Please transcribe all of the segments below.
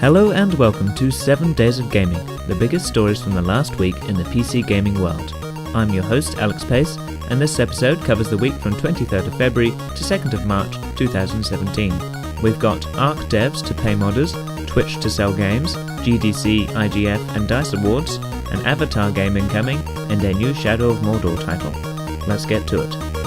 Hello and welcome to 7 Days of Gaming, the biggest stories from the last week in the PC gaming world. I'm your host Alex Pace, and this episode covers the week from 23rd of February to 2nd of March 2017. We've got Arc devs to pay modders, Twitch to sell games, GDC, IGF and DICE awards, an Avatar game incoming, and a new Shadow of Mordor title. Let's get to it.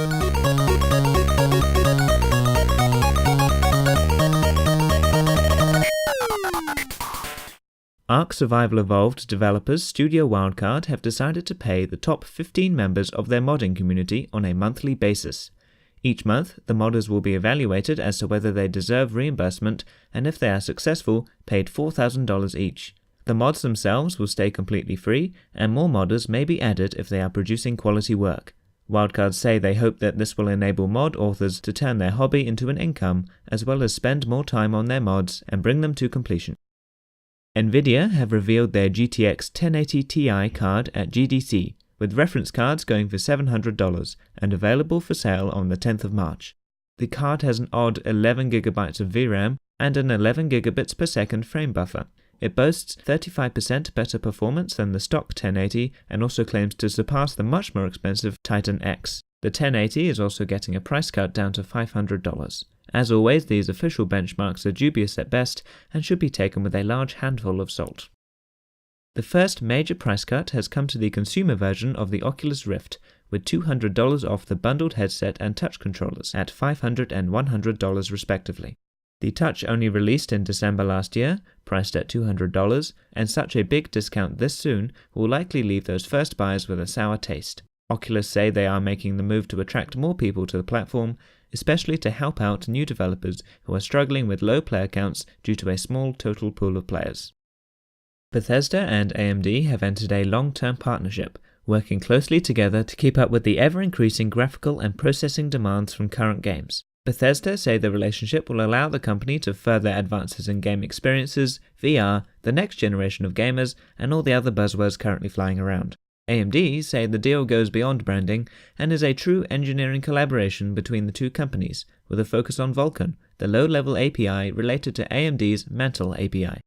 Ark Survival Evolved developers Studio Wildcard have decided to pay the top 15 members of their modding community on a monthly basis. Each month, the modders will be evaluated as to whether they deserve reimbursement, and if they are successful, paid $4,000 each. The mods themselves will stay completely free, and more modders may be added if they are producing quality work. Wildcards say they hope that this will enable mod authors to turn their hobby into an income, as well as spend more time on their mods and bring them to completion. Nvidia have revealed their GTX 1080 Ti card at GDC, with reference cards going for $700 and available for sale on the 10th of March. The card has an odd 11GB of VRAM and an 11GB per second frame buffer. It boasts 35% better performance than the stock 1080 and also claims to surpass the much more expensive Titan X. The 1080 is also getting a price cut down to $500. As always, these official benchmarks are dubious at best and should be taken with a large handful of salt. The first major price cut has come to the consumer version of the Oculus Rift, with $200 off the bundled headset and touch controllers at $500 and $100 respectively. The Touch only released in December last year, priced at $200, and such a big discount this soon will likely leave those first buyers with a sour taste. Oculus say they are making the move to attract more people to the platform, especially to help out new developers who are struggling with low player counts due to a small total pool of players. Bethesda and AMD have entered a long-term partnership, working closely together to keep up with the ever-increasing graphical and processing demands from current games. Bethesda say the relationship will allow the company to further advances in game experiences, VR, the next generation of gamers, and all the other buzzwords currently flying around. AMD say the deal goes beyond branding and is a true engineering collaboration between the two companies, with a focus on Vulkan, the low-level API related to AMD's Mantle API.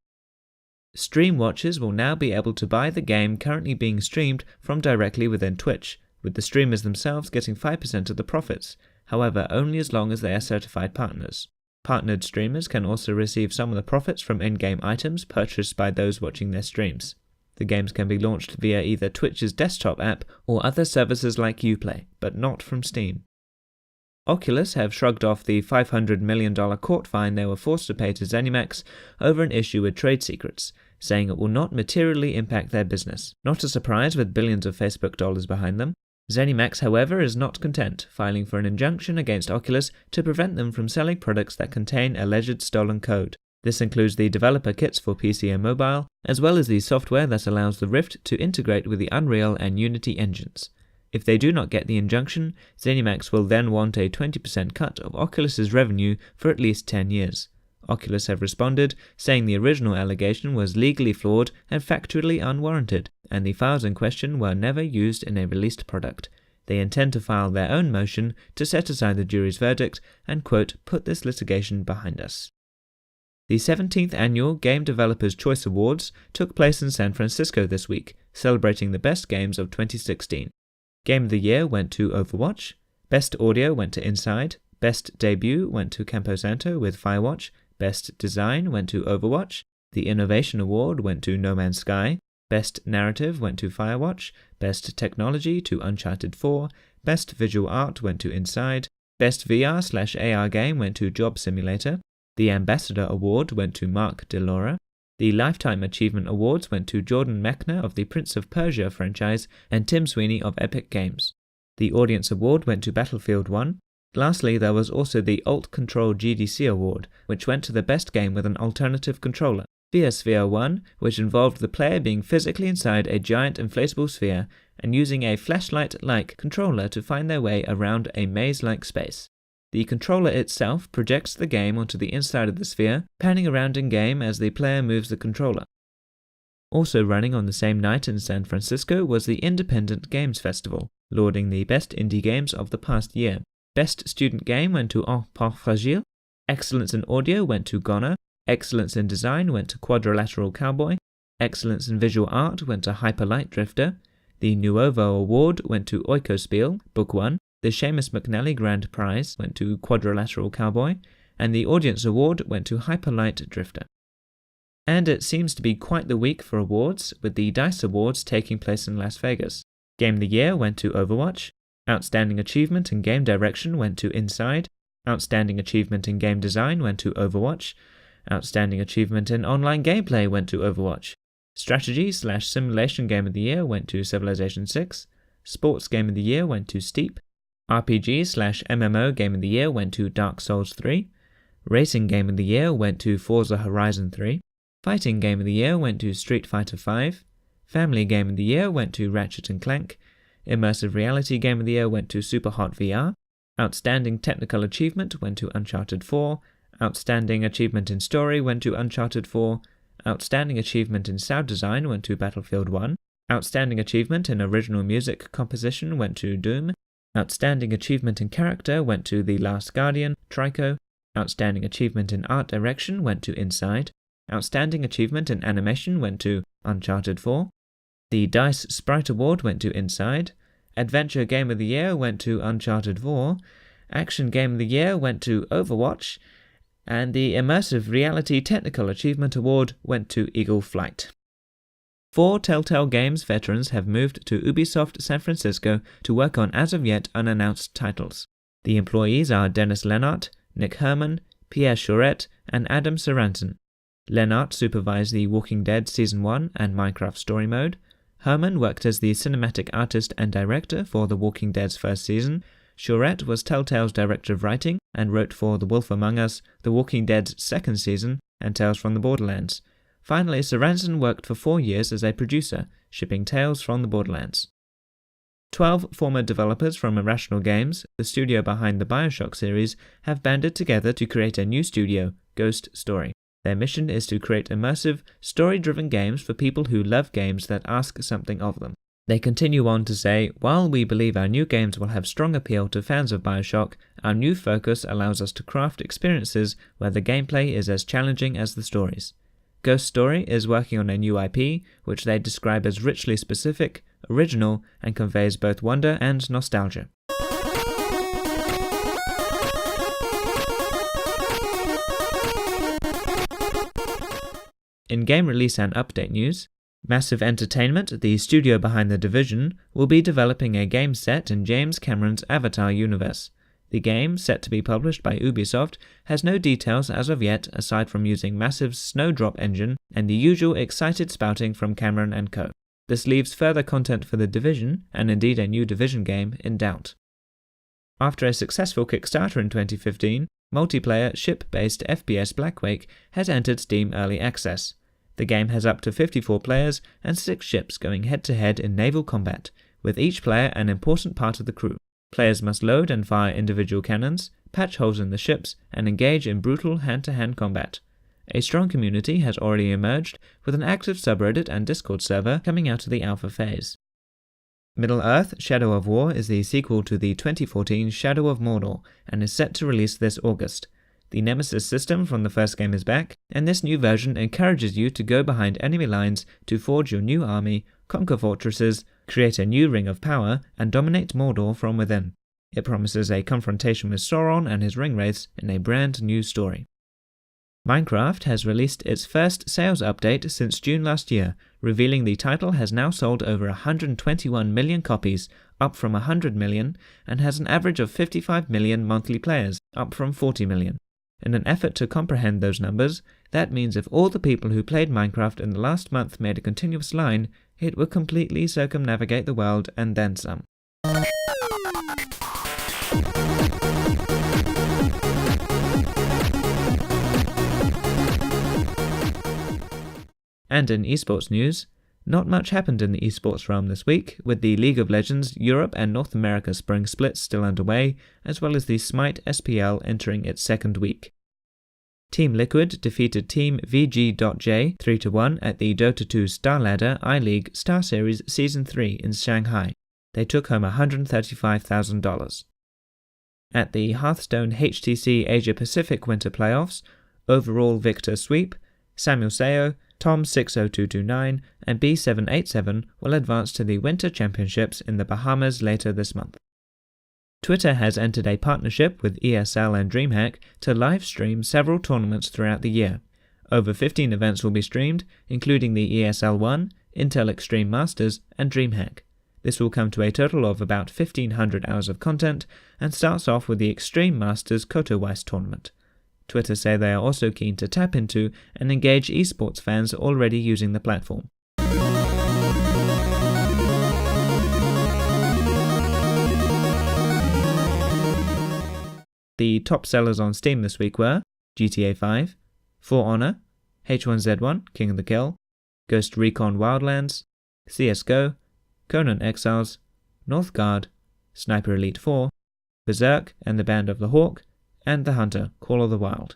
Stream watchers will now be able to buy the game currently being streamed from directly within Twitch, with the streamers themselves getting 5% of the profits, however only as long as they are certified partners. Partnered streamers can also receive some of the profits from in-game items purchased by those watching their streams. The games can be launched via either Twitch's desktop app or other services like Uplay, but not from Steam. Oculus have shrugged off the $500 million court fine they were forced to pay to ZeniMax over an issue with trade secrets, saying it will not materially impact their business. Not a surprise with billions of Facebook dollars behind them. ZeniMax, however, is not content, filing for an injunction against Oculus to prevent them from selling products that contain alleged stolen code. This includes the developer kits for PC and mobile, as well as the software that allows the Rift to integrate with the Unreal and Unity engines. If they do not get the injunction, ZeniMax will then want a 20% cut of Oculus's revenue for at least 10 years. Oculus have responded, saying the original allegation was legally flawed and factually unwarranted, and the files in question were never used in a released product. They intend to file their own motion to set aside the jury's verdict and, quote, put this litigation behind us. The 17th Annual Game Developers' Choice Awards took place in San Francisco this week, celebrating the best games of 2016. Game of the Year went to Overwatch, Best Audio went to Inside, Best Debut went to Camposanto with Firewatch, Best Design went to Overwatch, the Innovation Award went to No Man's Sky, Best Narrative went to Firewatch, Best Technology to Uncharted 4, Best Visual Art went to Inside, Best VR/AR Game went to Job Simulator, the Ambassador Award went to Mark DeLaura. The Lifetime Achievement Awards went to Jordan Mechner of the Prince of Persia franchise and Tim Sweeney of Epic Games. The Audience Award went to Battlefield 1. Lastly, there was also the Alt Control GDC Award, which went to the best game with an alternative controller, Sphere 1, which involved the player being physically inside a giant inflatable sphere and using a flashlight-like controller to find their way around a maze-like space. The controller itself projects the game onto the inside of the sphere, panning around in-game as the player moves the controller. Also running on the same night in San Francisco was the Independent Games Festival, lauding the best indie games of the past year. Best Student Game went to En Pas Fragile, Excellence in Audio went to Goner, Excellence in Design went to Quadrilateral Cowboy. Excellence in Visual Art went to Hyper Light Drifter. The Nuovo Award went to Oikospiel, Book 1. The Seamus McNally Grand Prize went to Quadrilateral Cowboy. And the Audience Award went to Hyper Light Drifter. And it seems to be quite the week for awards, with the DICE Awards taking place in Las Vegas. Game of the Year went to Overwatch. Outstanding Achievement in Game Direction went to Inside. Outstanding Achievement in Game Design went to Overwatch. Outstanding Achievement in Online Gameplay went to Overwatch. Strategy/Simulation Game of the Year went to Civilization 6. Sports Game of the Year went to Steep. RPG/MMO Game of the Year went to Dark Souls 3. Racing Game of the Year went to Forza Horizon 3. Fighting Game of the Year went to Street Fighter 5. Family Game of the Year went to Ratchet & Clank. Immersive Reality Game of the Year went to Superhot VR. Outstanding Technical Achievement went to Uncharted 4. Outstanding Achievement in Story went to Uncharted 4. Outstanding Achievement in Sound Design went to Battlefield 1. Outstanding Achievement in Original Music Composition went to Doom. Outstanding Achievement in Character went to The Last Guardian, Trico. Outstanding Achievement in Art Direction went to Inside. Outstanding Achievement in Animation went to Uncharted 4. The DICE Sprite Award went to Inside. Adventure Game of the Year went to Uncharted 4. Action Game of the Year went to Overwatch. And the Immersive Reality Technical Achievement Award went to Eagle Flight. 4 Telltale Games veterans have moved to Ubisoft San Francisco to work on as-of-yet unannounced titles. The employees are Dennis Lennart, Nick Herman, Pierre Chaurette, and Adam Sorensen. Lennart supervised The Walking Dead Season 1 and Minecraft Story Mode. Herman worked as the cinematic artist and director for The Walking Dead's first season. Chaurette was Telltale's director of writing and wrote for The Wolf Among Us, The Walking Dead's second season, and Tales from the Borderlands. Finally, Sorensen worked for 4 years as a producer, shipping Tales from the Borderlands. 12 former developers from Irrational Games, the studio behind the BioShock series, have banded together to create a new studio, Ghost Story. Their mission is to create immersive, story-driven games for people who love games that ask something of them. They continue on to say, while we believe our new games will have strong appeal to fans of BioShock, our new focus allows us to craft experiences where the gameplay is as challenging as the stories. Ghost Story is working on a new IP, which they describe as richly specific, original, and conveys both wonder and nostalgia. In game release and update news, Massive Entertainment, the studio behind The Division, will be developing a game set in James Cameron's Avatar universe. The game, set to be published by Ubisoft, has no details as of yet aside from using Massive's Snowdrop engine and the usual excited spouting from Cameron and co. This leaves further content for The Division, and indeed a new Division game, in doubt. After a successful Kickstarter in 2015, multiplayer, ship-based FPS Blackwake has entered Steam Early Access. The game has up to 54 players and 6 ships going head-to-head in naval combat, with each player an important part of the crew. Players must load and fire individual cannons, patch holes in the ships, and engage in brutal hand-to-hand combat. A strong community has already emerged, with an active subreddit and Discord server coming out of the alpha phase. Middle-earth: Shadow of War is the sequel to the 2014 Shadow of Mordor, and is set to release this August. The Nemesis system from the first game is back, and this new version encourages you to go behind enemy lines to forge your new army, conquer fortresses, create a new ring of power, and dominate Mordor from within. It promises a confrontation with Sauron and his ringwraiths in a brand new story. Minecraft has released its first sales update since June last year, revealing the title has now sold over 121 million copies, up from 100 million, and has an average of 55 million monthly players, up from 40 million. In an effort to comprehend those numbers, that means if all the people who played Minecraft in the last month made a continuous line, it would completely circumnavigate the world and then some. And in esports news, not much happened in the esports realm this week, with the League of Legends Europe and North America spring splits still underway, as well as the Smite SPL entering its second week. Team Liquid defeated Team VG.J 3-1 at the Dota 2 Star Ladder I-League Star Series Season 3 in Shanghai. They took home $135,000. At the Hearthstone HTC Asia Pacific Winter Playoffs, Overall Victor Sweep, Samuel Sayo, Tom60229 and B787 will advance to the Winter Championships in the Bahamas later this month. Twitter has entered a partnership with ESL and DreamHack to live stream several tournaments throughout the year. Over 15 events will be streamed, including the ESL 1, Intel Extreme Masters and DreamHack. This will come to a total of about 1,500 hours of content and starts off with the Extreme Masters Katowice tournament. Twitter say they are also keen to tap into and engage esports fans already using the platform. The top sellers on Steam this week were GTA 5, For Honor, H1Z1 King of the Kill, Ghost Recon Wildlands, CSGO, Conan Exiles, Northgard, Sniper Elite 4, Berserk and the Band of the Hawk, and The Hunter Call of the Wild.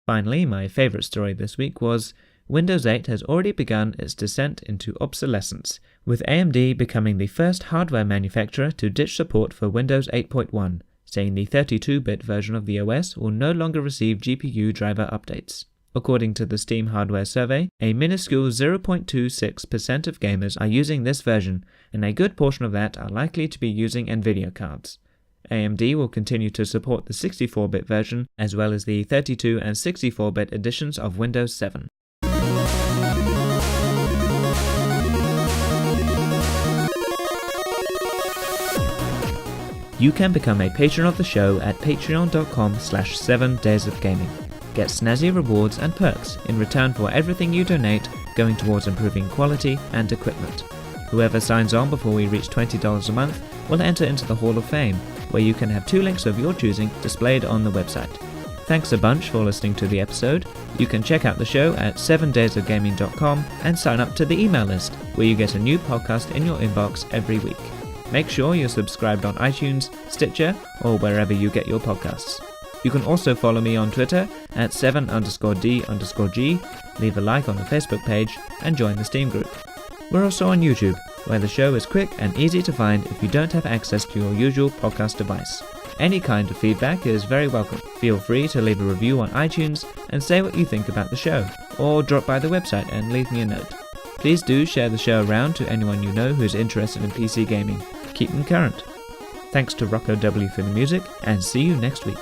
Finally, my favourite story this week was Windows 8 has already begun its descent into obsolescence, with AMD becoming the first hardware manufacturer to ditch support for Windows 8.1, saying the 32-bit version of the OS will no longer receive GPU driver updates. According to the Steam hardware survey, a minuscule 0.26% of gamers are using this version, and a good portion of that are likely to be using Nvidia cards. AMD will continue to support the 64-bit version, as well as the 32 and 64-bit editions of Windows 7. You can become a patron of the show at patreon.com/7daysofgaming. Get snazzy rewards and perks in return for everything you donate going towards improving quality and equipment. Whoever signs on before we reach $20 a month will enter into the Hall of Fame, where you can have 2 links of your choosing displayed on the website. Thanks a bunch for listening to the episode. You can check out the show at 7daysofgaming.com and sign up to the email list, where you get a new podcast in your inbox every week. Make sure you're subscribed on iTunes, Stitcher, or wherever you get your podcasts. You can also follow me on Twitter at 7_D_G, leave a like on the Facebook page, and join the Steam group. We're also on YouTube, where the show is quick and easy to find if you don't have access to your usual podcast device. Any kind of feedback is very welcome. Feel free to leave a review on iTunes and say what you think about the show, or drop by the website and leave me a note. Please do share the show around to anyone you know who's interested in PC gaming. Keep them current. Thanks to Rocco W for the music, and see you next week.